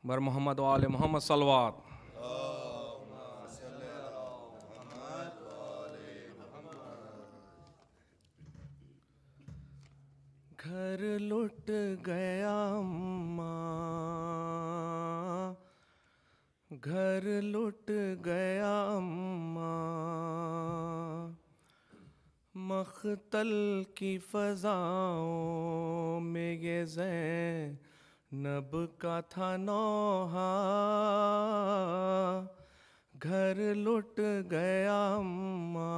بر محمد و آل محمد صلوات. گھر لٹ گیا اماں، گھر لٹ گیا اماں، مقتل کی فضاؤں میں یہ زینب کا تھا نوحہ. گھر لٹ گیا اماں،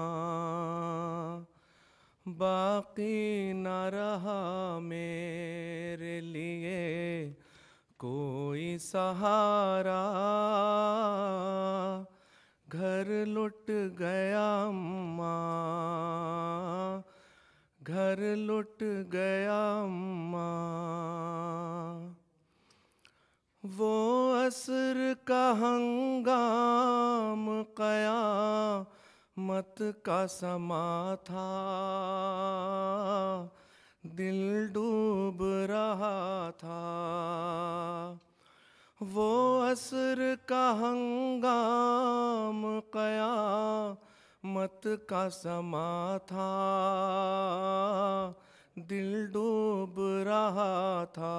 باقی نہ رہا میرے لیے کوئی سہارا. گھر لٹ گیا اماں، گھر لٹ گیا اماں. وہ عصر کا ہنگام قیامت کا سما تھا، دل ڈوب رہا تھا. وہ عصر کا ہنگام قیامت کا سما تھا، دل ڈوب رہا تھا.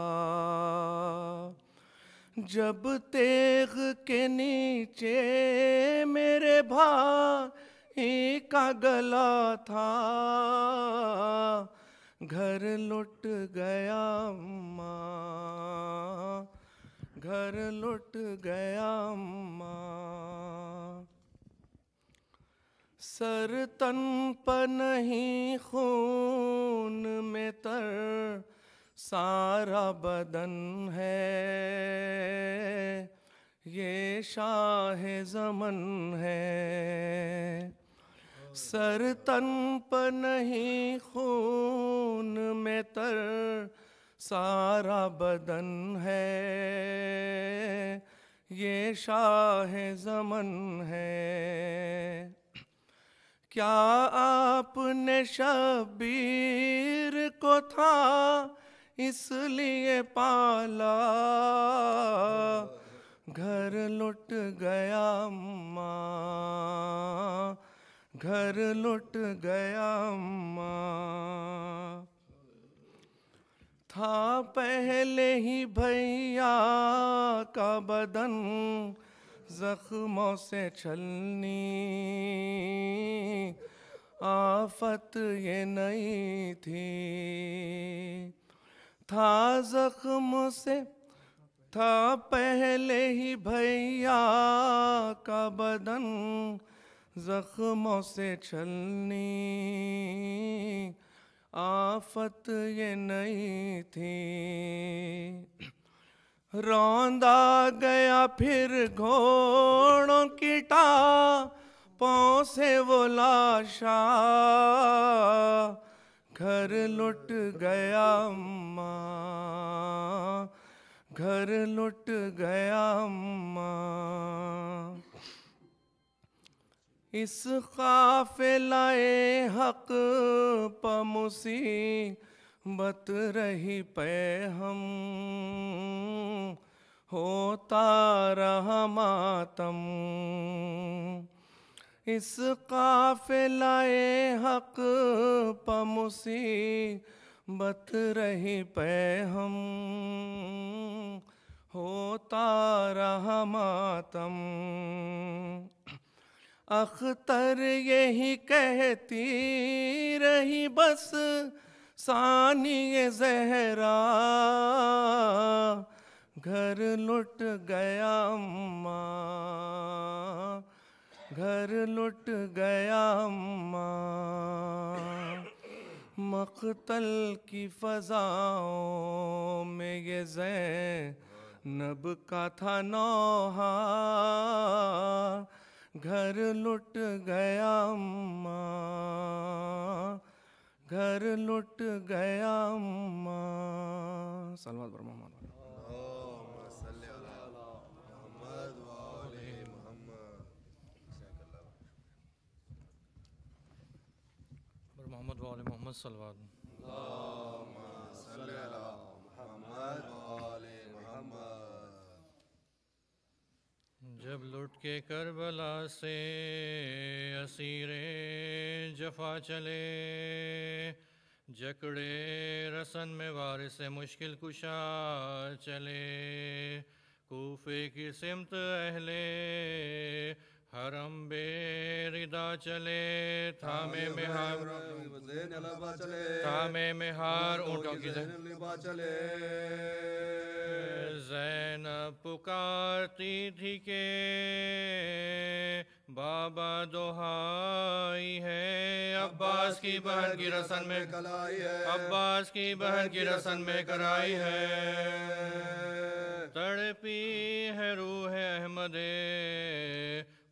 جب تیغ کے نیچے میرے بھائی کا گلا تھا، گھر لٹ گیا اماں، گھر لٹ گیا اماں. سر تن پر نہیں خون میں تر سارا بدن ہے، یہ شاہ زمن ہے. سر تن پر نہیں خون میں تر سارا بدن ہے، یہ شاہ زمن ہے. کیا آپ نے شبیر کو تھا اس لیے پالا؟ گھر لٹ گیا اماں، گھر لٹ گیا اماں. تھا پہلے ہی بھیا کا بدن زخموں سے چھلنی، آفت یہ نہیں تھی. تھا زخم سے تھا پہلے ہی بھیا کا بدن زخموں سے چھلنی، آفت یہ نہیں تھی. روندا گیا پھر گھوڑوں کی ٹاپوں سے وہ لاشا، گھر لٹ گیا اماں، گھر لٹ گیا اماں. اس قافلہ حق پہ مصیبت رہی پہ ہم، ہوتا رہا ماتم. اس قافلہ حق پہ مصیبت رہی پہ ہم، ہوتا رہا ماتم. اختر یہی کہتی رہی بس ثانی زہرا، گھر لٹ گیا اماں، گھر لٹ گیا اماں. مقتل کی فضاؤں میں یہ زینب کا تھا نوحہ، گھر لٹ گیا اماں، گھر لٹ گیا اماں. صلوات بر محمد. بر محمد و آل محمد صلوات. اللہم صلی علی محمد و آل محمد. جب لٹ کے کربلا سے اسیر جفا چلے، جکڑے رسن میں وارث مشکل کشا چلے، کوفے کی سمت اہل حرم بے ردا چلے، تھامے میں ہار اونٹوں کی چلے، زینب پکارتی تھی کہ بابا دہائی ہے، عباس کی بہن کی رسن میں کلائی ہے، عباس کی بہن کی رسن میں کرائی ہے، تڑپی ہے روح احمد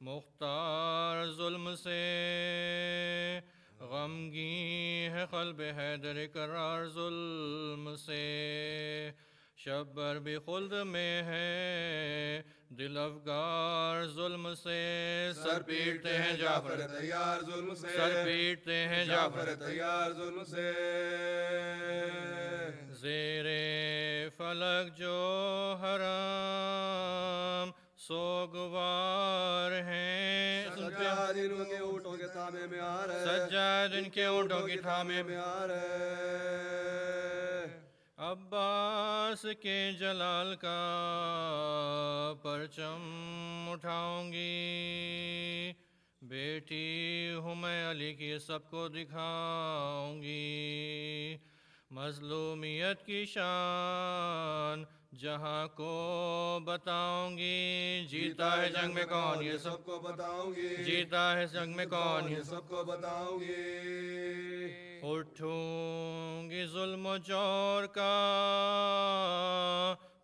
مختار ظلم سے، غمگین ہے قلب حیدر قرار ظلم سے، شبر بھی خلد میں ہے دل افگار ظلم سے، سر پیٹتے ہیں جعفر تیار ظلم سے، سر پیٹتے ہیں جعفر تیار ظلم سے، زیر فلک جو حرام سوگوار ہیں، سجاد ان کے اونٹوں کے تھامے میں آ رہے، سجاد ان کے اونٹوں کی تھامے میں آ رہے، عباس کے جلال کا پرچم اٹھاؤں گی، بیٹی ہوں میں علی کی سب کو دکھاؤں گی، مظلومیت کی شان جہاں کو بتاؤں گی، جیتا ہے جنگ میں کون یہ سب کو بتاؤں گی، جیتا ہے جنگ میں کون یہ سب کو بتاؤں گی، اٹھوں گی ظلم و جور کا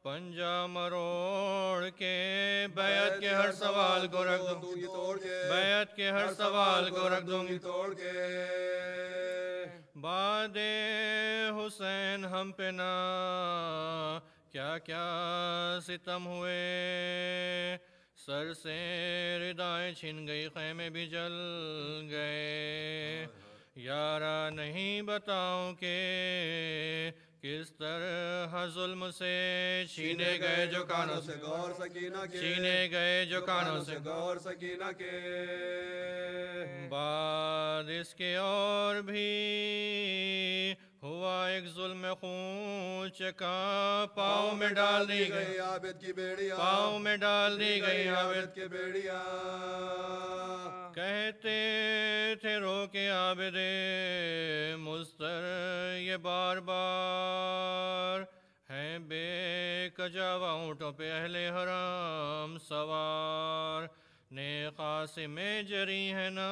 پنجہ مروڑ کے، بیعت کے ہر سوال کو رکھ دوں گی توڑ کے، بیعت کے ہر سوال کو رکھ دوں گی توڑ کے، بعد حسین ہم پہ نہ کیا کیا ستم ہوئے، سر سے ردائیں چھن گئی خیمے بھی جل گئے، یارا نہیں بتاؤں کہ کس طرح ظلم سے چھینے گئے جو کانوں سے غور سکینہ کے، چھینے گئے جو کانوں سے غور سکینہ کے، بعد اس کے اور بھی ہوا ایک ظلم خون چکا، پاؤں میں ڈال دی گئی عابد کی بیڑیاں، پاؤں میں ڈال دی گئی عابد کی بیڑیاں، کہتے تھے رو کے عابد مضطر یہ بار بار، ہیں بے کجاوا اونٹوں پہ اہل حرم سوار، نے قاسم جری ہے نا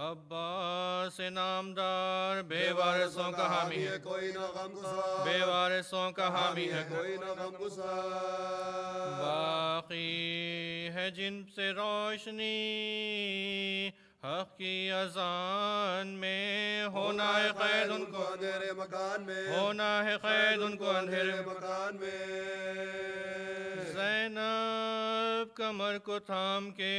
عباس نامدار، بے وارثوں کا حامی ہے کوئی نہ غم گسار، بے وارثوں کا حامی ہے کوئی نہ غم گسار، باقی ہے جن سے روشنی حق کی اذان میں، ہونا ہے قید ان کو اندھیرے مکان میں، ہونا ہے قید ان کو اندھیرے مکان میں، زینب کمر کو تھام کے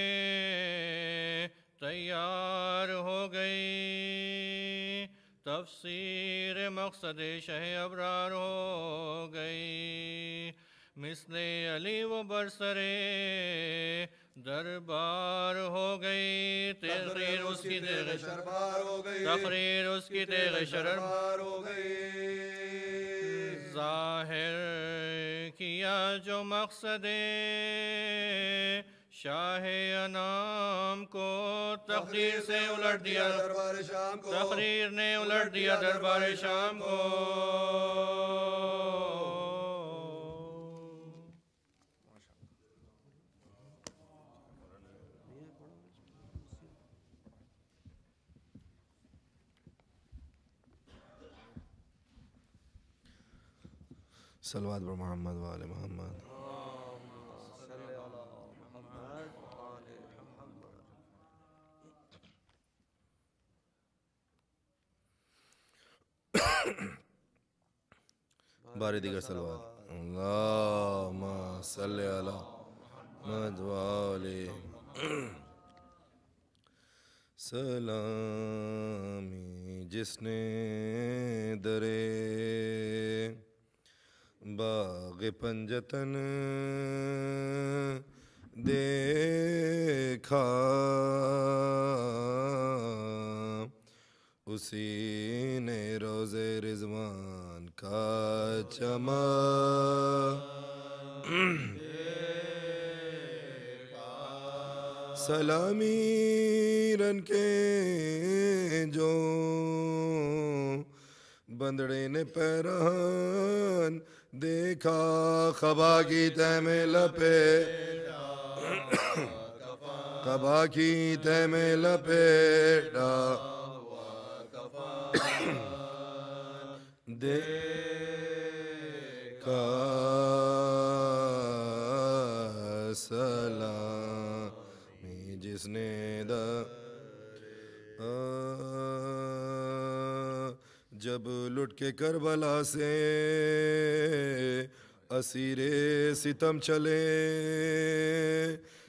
تیار ہو گئی، تفسیر مقصد شہ ابرار ہو گئی، مثل علی و برسرے دربار ہو گئی، تقریر اس کی تیغ شربار ہو گئی، تقریر اس کی تیغ شربار ہو گئی، ظاہر کیا جو مقصد شاہ انام کو، تقریر سے الٹ دیا دربار شام کو، تقریر نے الٹ دیا دربار شام کو، صلوات بر محمد و آل محمد. باری دیگر صلوات. اللہم صلی علی محمد و آل سلامی جس نے درے باغ پنجتن دیکھا اسی نے روزے رضوان کا چمن سلامی رن کے جو بندڑے نے پیرہن دیکھا خبا کی تہ میں لپیٹا خبا کی تہ میں لپیٹا دیکھا سلامی جس نے جب لٹ کے کربلا سے اسیر ستم چلے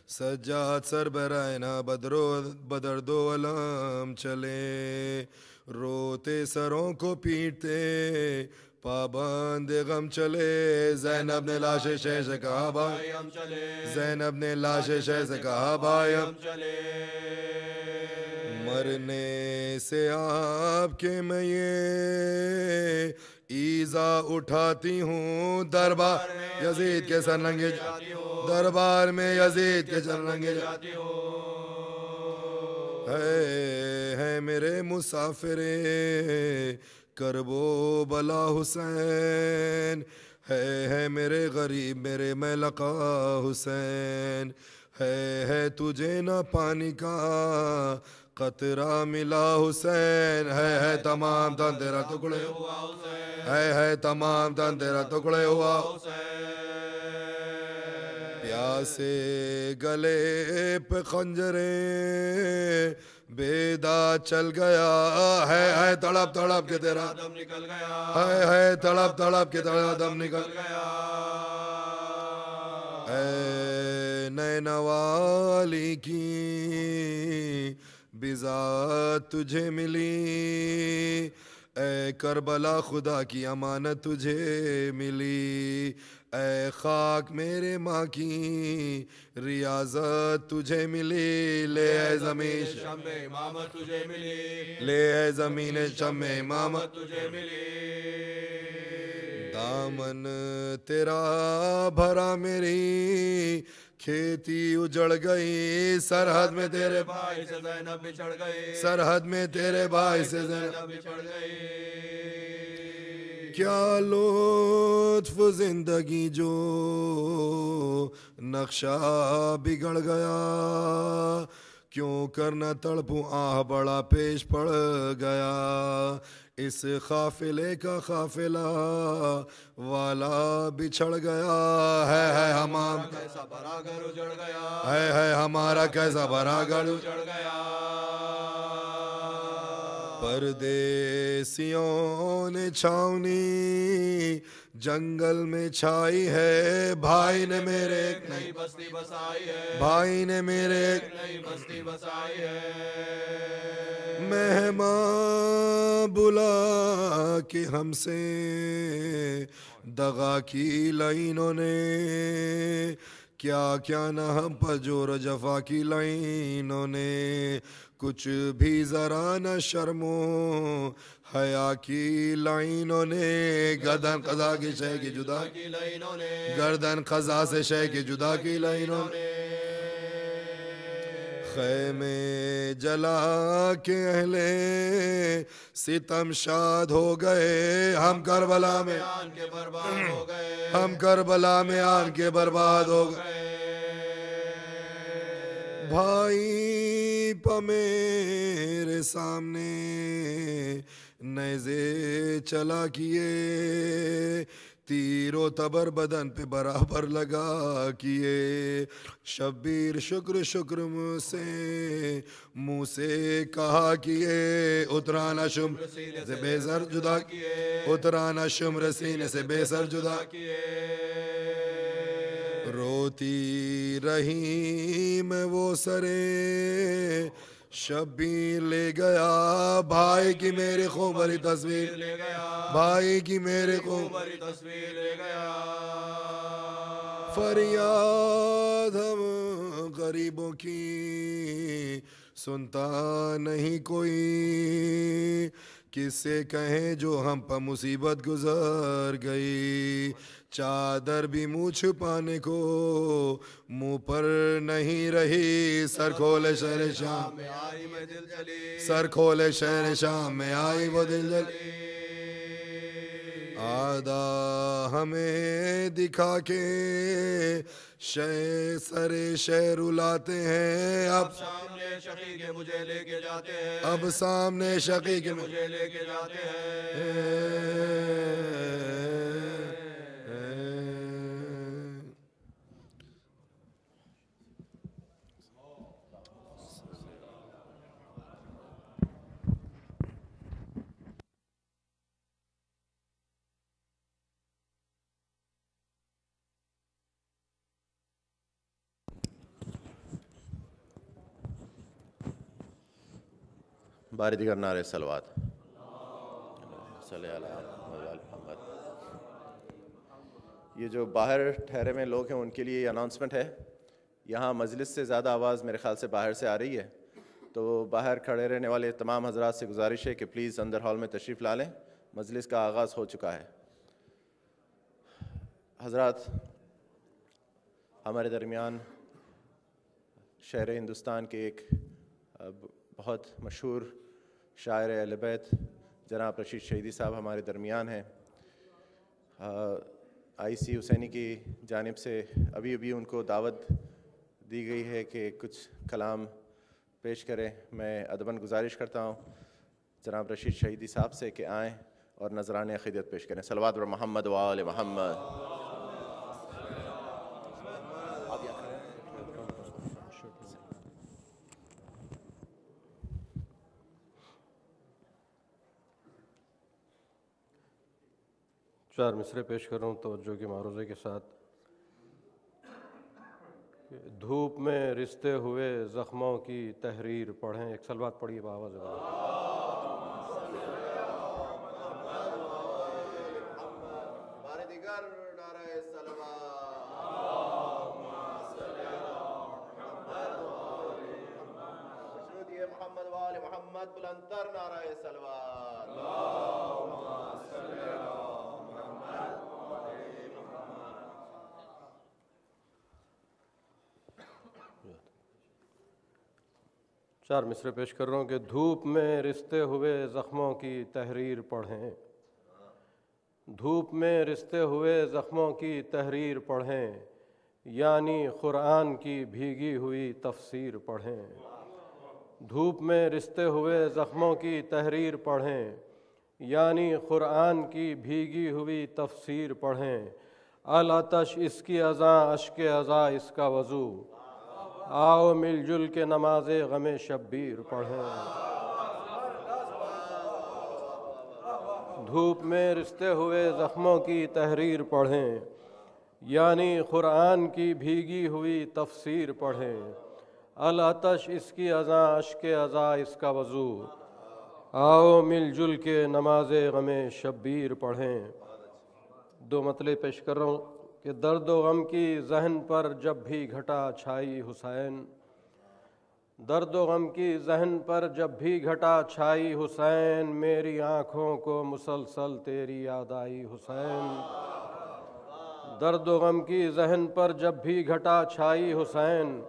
سجاد سر برائنا بدر دو علم چلے روتے سروں کو پیٹتے پابند غم چلے زینب نے لاش شہ سے کہا بھائی ہم چلے زینب نے لاش شہ سے کہا بھائی ہم چلے مرنے سے آپ کے میں یہ ایزا اٹھاتی ہوں دربار یزید کے سر ننگے دربار میں یزید کے سر ننگے جاتی ہوں ہے میرے مسافر کرب و بلا حسین ہے میرے غریب میرے میں لقا حسین ہے تجھے نہ پانی کا قطرہ ملا حسین ہے تمام تن تیرا ٹکڑے ہوا حسین ہے تمام تن تیرا ٹکڑے ہوا حسین پیاسے گلے پہ خنجرے بیدا چل گیا ہے تڑپ تڑپ کے تیرا دم نکل گیا ہے تڑپ تڑپ کے تیرا دم نکل گیا اے نینا والی کی بذات تجھے ملی اے کربلا خدا کی امانت تجھے ملی اے خاک میرے ماں کی ریاضت تجھے ملی لے اے زمین شمع امامت تجھے ملی لے اے زمین شمع امامت تجھے ملی دامن تیرا بھرا میری کھیتی اجڑ گئی سرحد میں تیرے بھائی سے زینب بچھڑ گئی سرحد میں تیرے بھائی سے زینب بچھڑ گئی کیا لطف زندگی جو نقشہ بگڑ گیا کیوں کرنا تڑپوں آہ بڑا پیش پڑ گیا اس قافلے کا قافلہ والا بچھڑ گیا ہے ہمارا کیسا بھرا گھر اجڑ گیا ہے ہمارا کیسا بھرا گھر اجڑ گیا پردیسیوں نے چھاونی جنگل میں چھائی ہے بھائی نے میرے ایک نئی بستی بسائی ہے بھائی نے میرے ایک نئی بستی بسائی ہے مہمان بلا کے ہم سے دغا کی لائنوں نے کیا کیا نہ ہم پر جور و جفا کی لائنوں نے کچھ بھی ذرا نہ شرم و حیا کی لائنوں نے گردن قضا کی شے کی جدا کی لائنوں نے گردن قضا سے شے کی جدا کی لائنوں نے خیمے جلا کے اہل ستم شاد ہو گئے ہم کربلا میں آن کے برباد ہو گئے ہم کربلا میں آن کے برباد ہو گئے بھائی پا میرے سامنے نیزے چلا کیے تیر و تبر بدن پہ برابر لگا کیے شبیر شکر منہ سے کہا کیے اترانا شمر سے بے سر جدا کیے اترانا شمر سینے سے بے سر جدا کیے روتی رہی میں وہ سرے شبیر لے گیا بھائی کی میرے خوبری تصویر لے گیا بھائی کی میرے خوبری تصویر لے گیا فریاد ہم غریبوں کی سنتا نہیں کوئی، کس سے کہیں جو ہم پر مصیبت گزر گئی، چادر بھی منہ چھپانے کو منہ پر نہیں رہی، سر کھولے شہر شام میں آئی میں دل جلی، سر کھولے شہر شام میں آئی وہ دل جلی، آدھا ہمیں دکھا کے سر شہر رلاتے ہیں، اب سامنے شقی کے مجھے لے کے جاتے ہیں، اب سامنے شقی کے مجھے لے کے جاتے ہیں۔ بار دیگر نعرے صلوات صلی اللہ علیہ محمد۔ یہ جو باہر ٹھہرے ہوئے لوگ ہیں ان کے لیے یہ اناؤنسمنٹ ہے، یہاں مجلس سے زیادہ آواز میرے خیال سے باہر سے آ رہی ہے، تو باہر کھڑے رہنے والے تمام حضرات سے گزارش ہے کہ پلیز اندر ہال میں تشریف لا لیں، مجلس کا آغاز ہو چکا ہے۔ حضرات، ہمارے درمیان شہر ہندوستان کے ایک بہت مشہور شاعر اہل بیت جناب رشید شہیدی صاحب ہمارے درمیان ہیں۔ آئی سی حسینی کی جانب سے ابھی ان کو دعوت دی گئی ہے کہ کچھ کلام پیش کریں۔ میں ادباً گزارش کرتا ہوں جناب رشید شہیدی صاحب سے کہ آئیں اور نذران عقیدت پیش کریں۔ صلوات بر محمد و آل محمد۔ چار مصرے پیش کر رہا ہوں توجہ کے معروضے کے ساتھ۔ دھوپ میں رستے ہوئے زخموں کی تحریر پڑھیں، ایک صلوات پڑھیے بآواز بلندتر نعرہ صلوات۔ چار مصرے پیش کر رہا ہوں کہ دھوپ میں رستے ہوئے زخموں کی تحریر پڑھیں، دھوپ میں رستے ہوئے زخموں کی تحریر پڑھیں، یعنی قرآن کی بھیگی ہوئی تفسیر پڑھیں، دھوپ میں رستے ہوئے زخموں کی تحریر پڑھیں، یعنی قرآن کی بھیگی ہوئی تفسیر پڑھیں، العطش اس کی اذاں اشک اذاں اس کا وضو، آؤ مل جل کے نماز غم شبیر پڑھیں، دھوپ میں رستے ہوئے زخموں کی تحریر پڑھیں، یعنی قرآن کی بھیگی ہوئی تفسیر پڑھیں، العطش اس کی اذاں اشک اذاں اس کا وضو، آؤ مل جل کے نماز غم شبیر پڑھیں۔ دو مطلب پیش کر رہا ہوں کہ درد و غم کی ذہن پر جب بھی گھٹا چھائی حسین، درد و غم کی ذہن پر جب بھی گھٹا چھائی حسین، میری آنکھوں کو مسلسل تیری یاد آئی حسین، درد و غم کی ذہن پر جب بھی گھٹا چھائی حسین،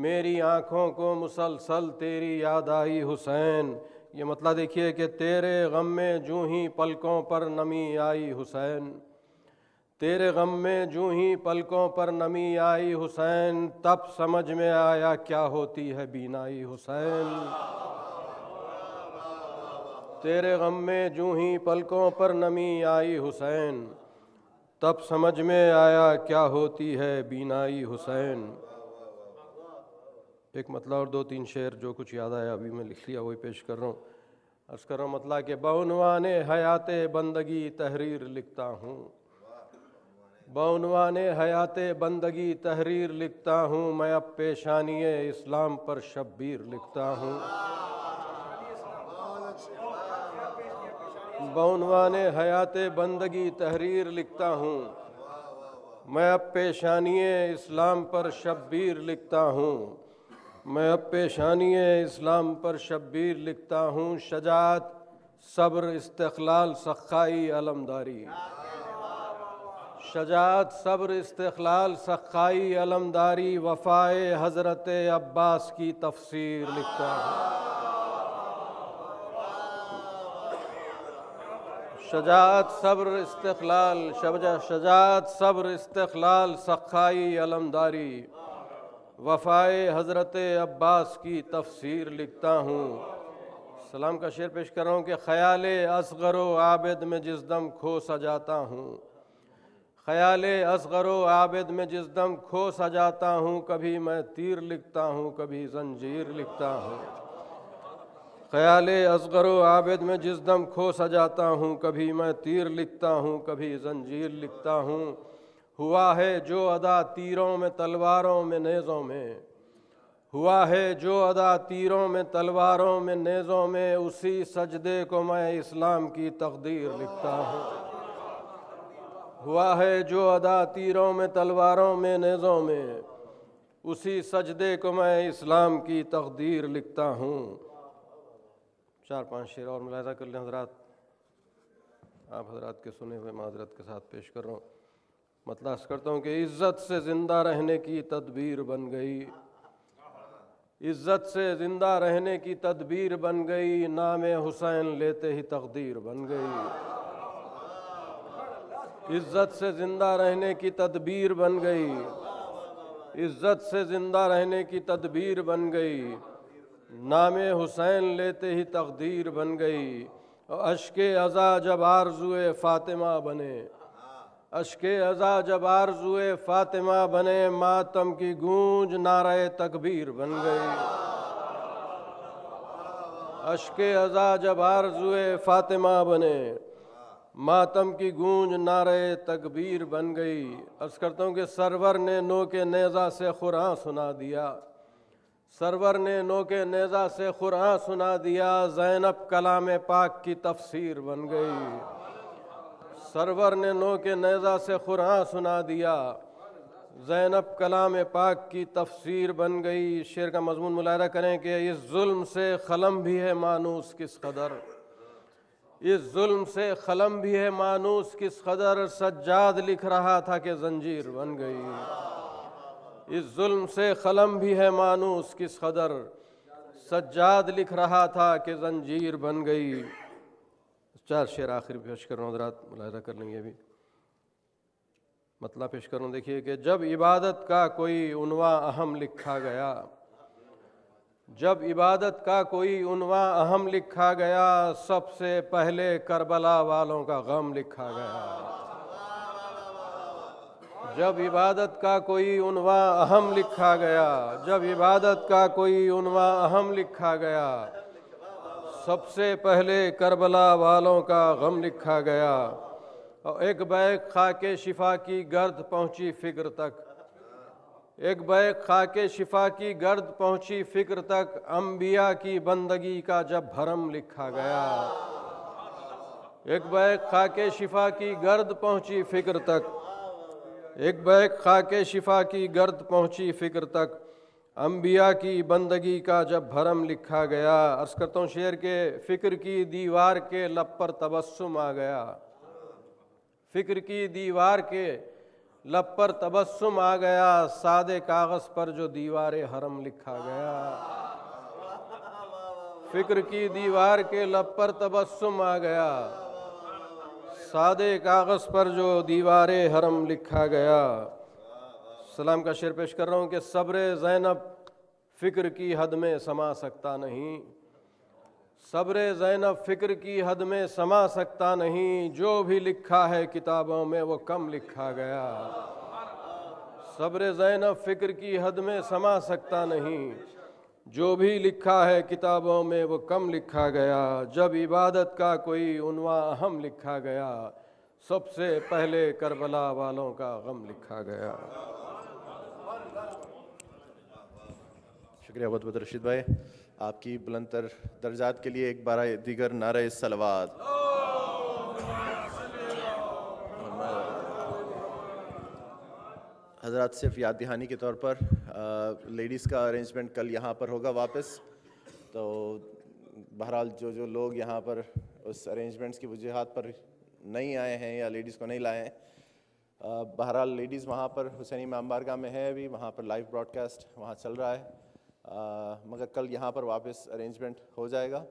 میری آنکھوں کو مسلسل تیری یاد آئی حسین۔ یہ مطلب دیکھیے کہ تیرے غم میں جوں ہی پلکوں پر نمی آئی حسین، تیرے غم میں جوں ہی پلکوں پر نمی آئی حسین، تب سمجھ میں آیا کیا ہوتی ہے بینائی حسین، تیرے غم میں جوں ہی پلکوں پر نمی آئی حسین، تب سمجھ میں آیا کیا ہوتی ہے بینائی حسین۔ ایک مطلب اور دو تین شعر جو کچھ یاد آیا ابھی میں لکھ لیا وہی پیش کر رہا ہوں۔ عرض کر رہا ہوں مطلب کہ بعنوان حیات بندگی تحریر لکھتا ہوں، بعنوان حیات بندگی تحریر لکھتا ہوں، میں اب پیشانی اسلام پر شبیر لکھتا ہوں، بعنوان حیات بندگی تحریر لکھتا ہوں، میں اب پیشانی اسلام پر شبیر لکھتا ہوں، میں اب پیشانی اسلام پر شبیر لکھتا ہوں، شجاعت صبر استقلال سخائی علمداری، شجاعت صبر استقلال سخائی علمداری، وفائے حضرت عباس کی تفسیر لکھتا ہوں، شجاعت صبر استقلال، شجاعت صبر استقلال سخائی علمداری، وفائے حضرت عباس کی تفسیر لکھتا ہوں۔ سلام کا شعر پیش کر رہا ہوں کہ خیال اصغر و عابد میں جس دم کھو سا جاتا ہوں، خیال اصغر و عابد میں جس دم کھو سا جاتا ہوں، کبھی میں تیر لکھتا ہوں کبھی زنجیر لکھتا ہوں، خیال اصغر و عابد میں جس دم کھو سا جاتا ہوں، کبھی میں تیر لکھتا ہوں کبھی زنجیر لکھتا ہوں، ہوا ہے جو ادا تیروں میں تلواروں میں نیزوں میں، ہوا ہے جو ادا تیروں میں تلواروں میں نیزوں میں، اسی سجدے کو میں اسلام کی تقدیر لکھتا ہوں، ہوا ہے جو ادا تیروں میں تلواروں میں نیزوں میں، اسی سجدے کو میں اسلام کی تقدیر لکھتا ہوں۔ 4-5 شعر اور ملاحظہ کر لیں حضرات، آپ حضرات کے سنے ہوئے معذرت کے ساتھ پیش کر رہا ہوں۔ مطلع کرتا ہوں کہ عزت سے زندہ رہنے کی تدبیر بن گئی، عزت سے زندہ رہنے کی تدبیر بن گئی، نام حسین لیتے ہی تقدیر بن گئی، عزت سے زندہ رہنے کی تدبیر بن گئی، عزت سے زندہ رہنے کی تدبیر بن گئی، نام حسین لیتے ہی تقدیر بن گئی، اشک عزا جب آرزوئے فاطمہ بنے، اشک عزا جب آرزوئے فاطمہ بنے، ماتم کی گونج نعرہ تکبیر بن گئی، اشک عزا جب آرزوئے فاطمہ بنے، ماتم کی گونج نعرہ تکبیر بن گئی۔ عرض کرتا ہوں کہ سرور نے نو کے نیزہ سے قرآن سنا دیا، سرور نے نو کے نیزہ سے قرآن سنا دیا، زینب کلام پاک کی تفسیر بن گئی، سرور نے نو کے نیزہ سے قرآن سنا دیا، زینب کلام پاک کی تفسیر بن گئی۔ شعر کا مضمون ملاحظہ کریں کہ اس ظلم سے قلم بھی ہے مانوس کس قدر، اس ظلم سے قلم بھی ہے مانوس کس قدر، سجاد لکھ رہا تھا کہ زنجیر بن گئی، اس ظلم سے قلم بھی ہے مانوس کس قدر، سجاد لکھ رہا تھا کہ زنجیر بن گئی۔ 4 شعر آخر پیش کر رہا ہوں حضرات، ملاحظہ کر لیں گے ابھی، مطلب پیش کر رہا ہوں۔ دیکھیے کہ جب عبادت کا کوئی عنوان اہم لکھا گیا، جب عبادت کا کوئی عنوان اہم لکھا گیا، سب سے پہلے کربلا والوں کا غم لکھا گیا، جب عبادت کا کوئی عنوان اہم لکھا گیا، جب عبادت کا کوئی عنوان اہم لکھا گیا، سب سے پہلے کربلا والوں کا غم لکھا گیا، اور ایک بیک خاک شفا کی گرد پہنچی فکر تک، ایک بیک خاک شفا کی گرد پہنچی فکر تک، انبیاء کی بندگی کا جب بھرم لکھا گیا، ایک بیک خاک شفا کی گرد پہنچی فکر تک، ایک بیک خاک شفا کی گرد پہنچی فکر تک، انبیاء کی بندگی کا جب بھرم لکھا گیا۔ عرض کرتا ہوں شعر کے فکر کی دیوار کے لب پر تبسم آ گیا، فکر کی دیوار کے لب پر تبسم آ گیا، سادے کاغذ پر جو دیوار حرم لکھا گیا، فکر کی دیوار کے لب پر تبسم آ گیا، سادے کاغذ پر جو دیوار حرم لکھا گیا۔ سلام کا شعر پیش کر رہا ہوں کہ صبر زینب فکر کی حد میں سما سکتا نہیں، صبر زینب فکر کی حد میں سما سکتا نہیں، جو بھی لکھا ہے کتابوں میں وہ کم لکھا گیا، صبر زینب فکر کی حد میں سما سکتا نہیں، جو بھی لکھا ہے کتابوں میں وہ کم لکھا گیا، جب عبادت کا کوئی عنوان اہم لکھا گیا، سب سے پہلے کربلا والوں کا غم لکھا گیا۔ شکریہ بہت بہت رشید بھائی، آپ کی بلند تر درجات کے لیے ایک بار دیگر نعرہ صلوات۔ حضرات صرف یاد دہانی کے طور پر لیڈیز کا ارینجمنٹ کل یہاں پر ہوگا واپس. تو بہرحال جو لوگ یہاں پر اس ارینجمنٹس کی وجوہات پر نہیں آئے ہیں یا لیڈیز کو نہیں لائے ہیں, بہرحال لیڈیز وہاں پر حسینی امام بارگاہ میں ہے ابھی, وہاں پر لائیو براڈ کاسٹ وہاں چل رہا ہے, مگر کل یہاں پر واپس ارینجمنٹ ہو جائے گا.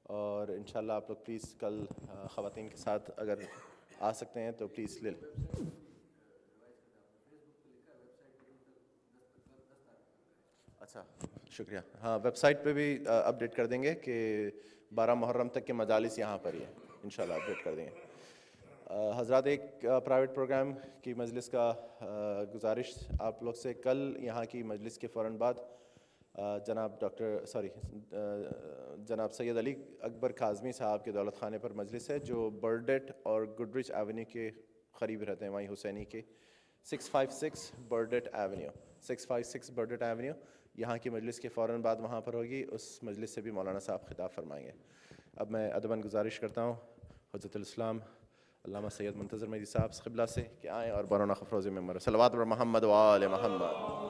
اور انشاءاللہ آپ لوگ پلیز کل خواتین کے ساتھ اگر آ سکتے ہیں تو پلیز لے لیں. اچھا شکریہ. ہاں ویب سائٹ پہ بھی اپڈیٹ کر دیں گے کہ 12 محرم تک کے مجالس یہاں پر ہی ہیں, انشاءاللہ اپڈیٹ کر دیں گے. حضرات ایک پرائیویٹ پروگرام کی مجلس کا گزارش آپ لوگ سے, کل یہاں کی مجلس کے فوراً بعد جناب سید علی اکبر کاظمی صاحب کے دولت خانے پر مجلس ہے, جو برڈیٹ اور گڈرچ ایونیو کے قریب رہتے ہیں, وہیں حسینی کے 656 برڈیٹ ایونیو. یہاں کی مجلس کے فوراً بعد وہاں پر ہوگی, اس مجلس سے بھی مولانا صاحب خطاب فرمائیں گے. اب میں ادباً گزارش کرتا ہوں حجت الاسلام علامہ سید منتظر مہدی صاحب قبلہ سے کہ آئیں اور برونا خفروز ممبر صلوات بر محمد و آل محمد.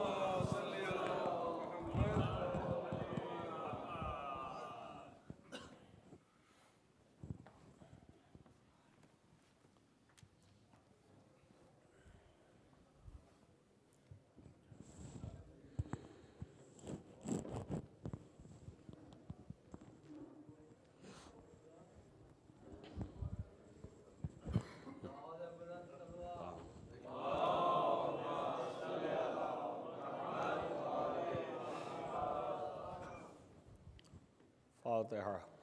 فاتحہ.